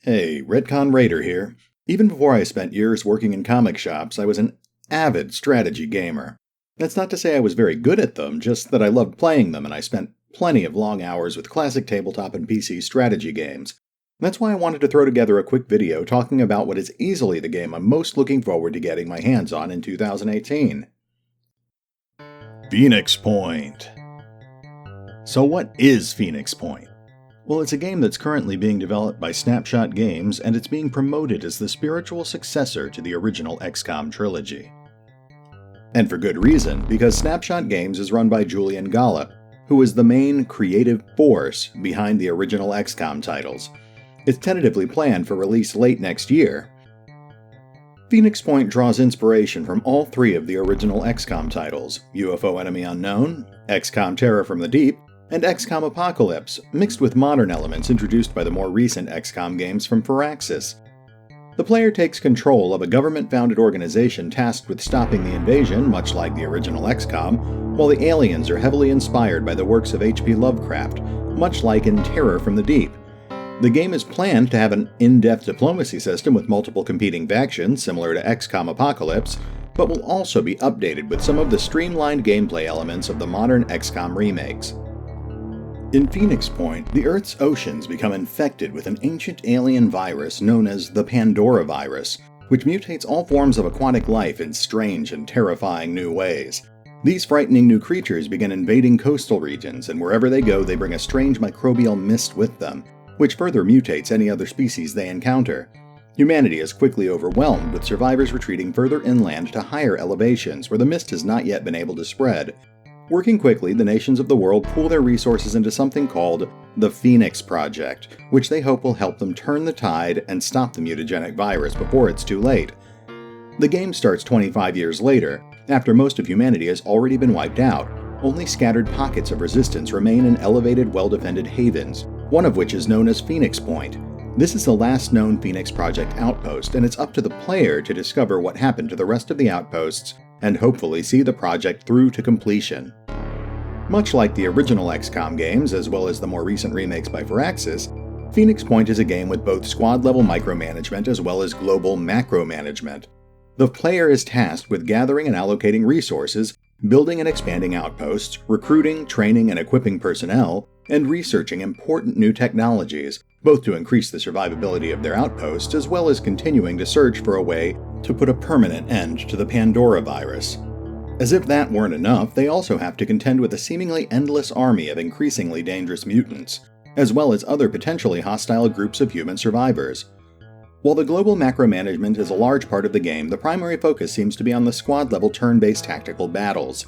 Hey, Redcon Raider here. Even before I spent years working in comic shops, I was an avid strategy gamer. That's not to say I was very good at them, just that I loved playing them and I spent plenty of long hours with classic tabletop and PC strategy games. That's why I wanted to throw together a quick video talking about what is easily the game I'm most looking forward to getting my hands on in 2018. Phoenix Point. So what is Phoenix Point? Well, it's a game that's currently being developed by Snapshot Games, and it's being promoted as the spiritual successor to the original XCOM trilogy. And for good reason, because Snapshot Games is run by Julian Gollop, who is the main creative force behind the original XCOM titles. It's tentatively planned for release late next year. Phoenix Point draws inspiration from all three of the original XCOM titles, UFO Enemy Unknown, XCOM Terror from the Deep, and XCOM Apocalypse, mixed with modern elements introduced by the more recent XCOM games from Firaxis. The player takes control of a government-founded organization tasked with stopping the invasion, much like the original XCOM, while the aliens are heavily inspired by the works of H.P. Lovecraft, much like in Terror from the Deep. The game is planned to have an in-depth diplomacy system with multiple competing factions, similar to XCOM Apocalypse, but will also be updated with some of the streamlined gameplay elements of the modern XCOM remakes. In Phoenix Point, the Earth's oceans become infected with an ancient alien virus known as the Pandora virus, which mutates all forms of aquatic life in strange and terrifying new ways. These frightening new creatures begin invading coastal regions, and wherever they go, they bring a strange microbial mist with them, which further mutates any other species they encounter. Humanity is quickly overwhelmed, with survivors retreating further inland to higher elevations where the mist has not yet been able to spread. Working quickly, the nations of the world pool their resources into something called the Phoenix Project, which they hope will help them turn the tide and stop the mutagenic virus before it's too late. The game starts 25 years later, after most of humanity has already been wiped out. Only scattered pockets of resistance remain in elevated, well-defended havens, one of which is known as Phoenix Point. This is the last known Phoenix Project outpost, and it's up to the player to discover what happened to the rest of the outposts and hopefully see the project through to completion. Much like the original XCOM games, as well as the more recent remakes by Firaxis, Phoenix Point is a game with both squad-level micromanagement as well as global macromanagement. The player is tasked with gathering and allocating resources, building and expanding outposts, recruiting, training, and equipping personnel, and researching important new technologies, both to increase the survivability of their outposts as well as continuing to search for a way to put a permanent end to the Pandora virus. As if that weren't enough, they also have to contend with a seemingly endless army of increasingly dangerous mutants, as well as other potentially hostile groups of human survivors. While the global macromanagement is a large part of the game, the primary focus seems to be on the squad-level turn-based tactical battles.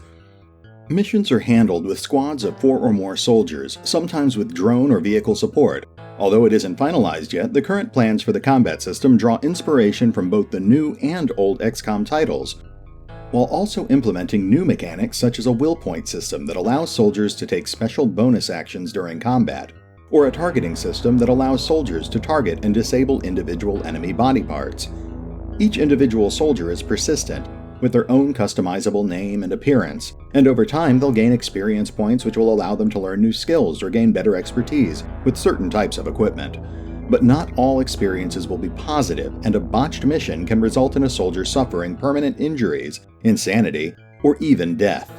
Missions are handled with squads of 4 or more soldiers, sometimes with drone or vehicle support. Although it isn't finalized yet, the current plans for the combat system draw inspiration from both the new and old XCOM titles, while also implementing new mechanics such as a will point system that allows soldiers to take special bonus actions during combat, or a targeting system that allows soldiers to target and disable individual enemy body parts. Each individual soldier is persistent, with their own customizable name and appearance, and over time they'll gain experience points which will allow them to learn new skills or gain better expertise with certain types of equipment. But not all experiences will be positive, and a botched mission can result in a soldier suffering permanent injuries, insanity, or even death.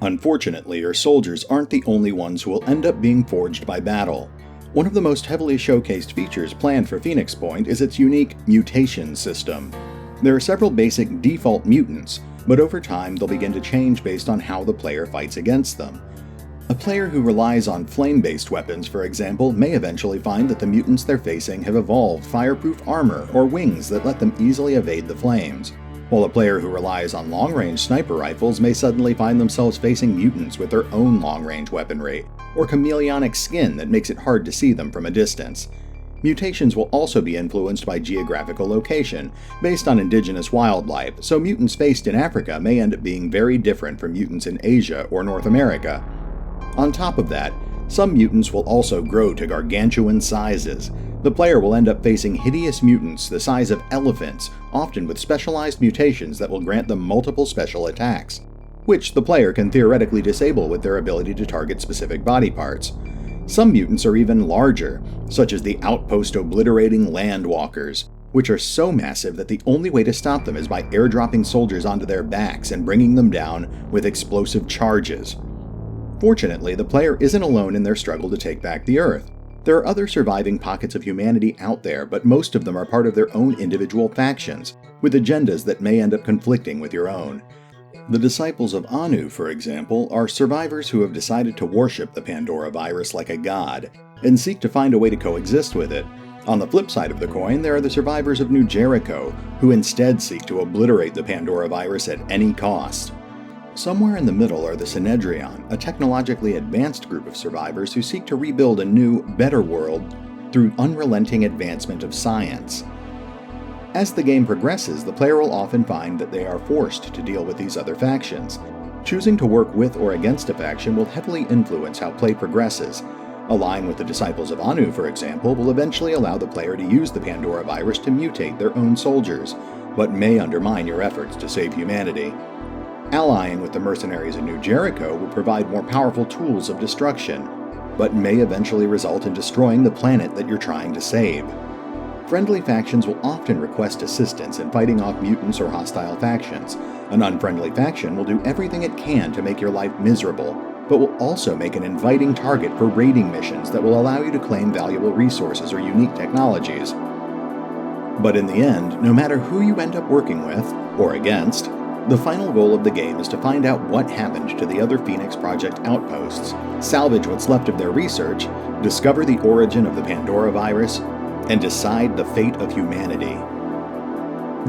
Unfortunately, your soldiers aren't the only ones who will end up being forged by battle. One of the most heavily showcased features planned for Phoenix Point is its unique mutation system. There are several basic default mutants, but over time they'll begin to change based on how the player fights against them. A player who relies on flame-based weapons, for example, may eventually find that the mutants they're facing have evolved fireproof armor or wings that let them easily evade the flames, while a player who relies on long-range sniper rifles may suddenly find themselves facing mutants with their own long-range weaponry, or chameleonic skin that makes it hard to see them from a distance. Mutations will also be influenced by geographical location, based on indigenous wildlife, so mutants faced in Africa may end up being very different from mutants in Asia or North America. On top of that, some mutants will also grow to gargantuan sizes. The player will end up facing hideous mutants the size of elephants, often with specialized mutations that will grant them multiple special attacks, which the player can theoretically disable with their ability to target specific body parts. Some mutants are even larger, such as the outpost-obliterating landwalkers, which are so massive that the only way to stop them is by airdropping soldiers onto their backs and bringing them down with explosive charges. Fortunately, the player isn't alone in their struggle to take back the Earth. There are other surviving pockets of humanity out there, but most of them are part of their own individual factions, with agendas that may end up conflicting with your own. The Disciples of Anu, for example, are survivors who have decided to worship the Pandora virus like a god, and seek to find a way to coexist with it. On the flip side of the coin, there are the survivors of New Jericho, who instead seek to obliterate the Pandora virus at any cost. Somewhere in the middle are the Synedrion, a technologically advanced group of survivors who seek to rebuild a new, better world through unrelenting advancement of science. As the game progresses, the player will often find that they are forced to deal with these other factions. Choosing to work with or against a faction will heavily influence how play progresses. A line with the Disciples of Anu, for example, will eventually allow the player to use the Pandora virus to mutate their own soldiers, but may undermine your efforts to save humanity. Allying with the mercenaries in New Jericho will provide more powerful tools of destruction, but may eventually result in destroying the planet that you're trying to save. Friendly factions will often request assistance in fighting off mutants or hostile factions. An unfriendly faction will do everything it can to make your life miserable, but will also make an inviting target for raiding missions that will allow you to claim valuable resources or unique technologies. But in the end, no matter who you end up working with, or against, the final goal of the game is to find out what happened to the other Phoenix Project outposts, salvage what's left of their research, discover the origin of the Pandora virus, and decide the fate of humanity.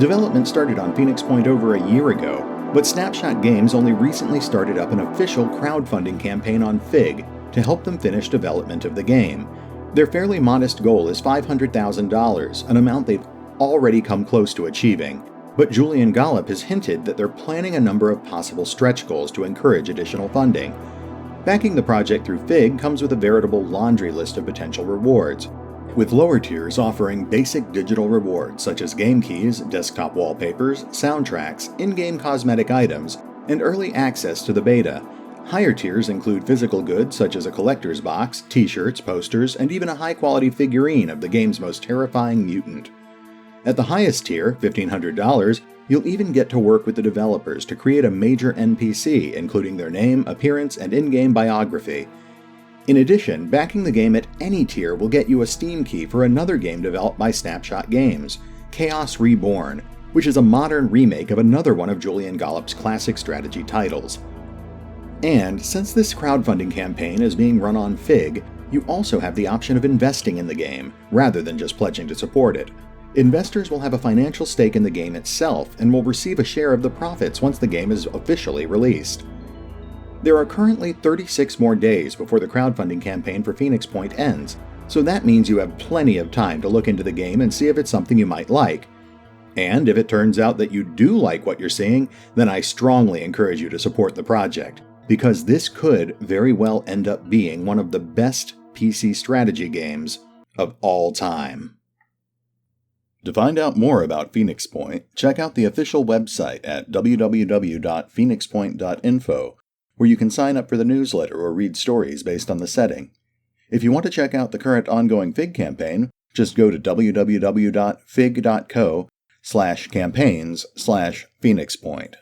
Development started on Phoenix Point over a year ago, but Snapshot Games only recently started up an official crowdfunding campaign on Fig to help them finish development of the game. Their fairly modest goal is $500,000, an amount they've already come close to achieving. But Julian Gollop has hinted that they're planning a number of possible stretch goals to encourage additional funding. Backing the project through Fig comes with a veritable laundry list of potential rewards, with lower tiers offering basic digital rewards such as game keys, desktop wallpapers, soundtracks, in-game cosmetic items, and early access to the beta. Higher tiers include physical goods such as a collector's box, t-shirts, posters, and even a high-quality figurine of the game's most terrifying mutant. At the highest tier, $1,500, you'll even get to work with the developers to create a major NPC, including their name, appearance, and in-game biography. In addition, backing the game at any tier will get you a Steam key for another game developed by Snapshot Games, Chaos Reborn, which is a modern remake of another one of Julian Gollop's classic strategy titles. And since this crowdfunding campaign is being run on Fig, you also have the option of investing in the game, rather than just pledging to support it. Investors will have a financial stake in the game itself and will receive a share of the profits once the game is officially released. There are currently 36 more days before the crowdfunding campaign for Phoenix Point ends, so that means you have plenty of time to look into the game and see if it's something you might like. And if it turns out that you do like what you're seeing, then I strongly encourage you to support the project, because this could very well end up being one of the best PC strategy games of all time. To find out more about Phoenix Point, check out the official website at www.phoenixpoint.info, where you can sign up for the newsletter or read stories based on the setting. If you want to check out the current ongoing Fig campaign, just go to www.fig.co/campaigns/PhoenixPoint.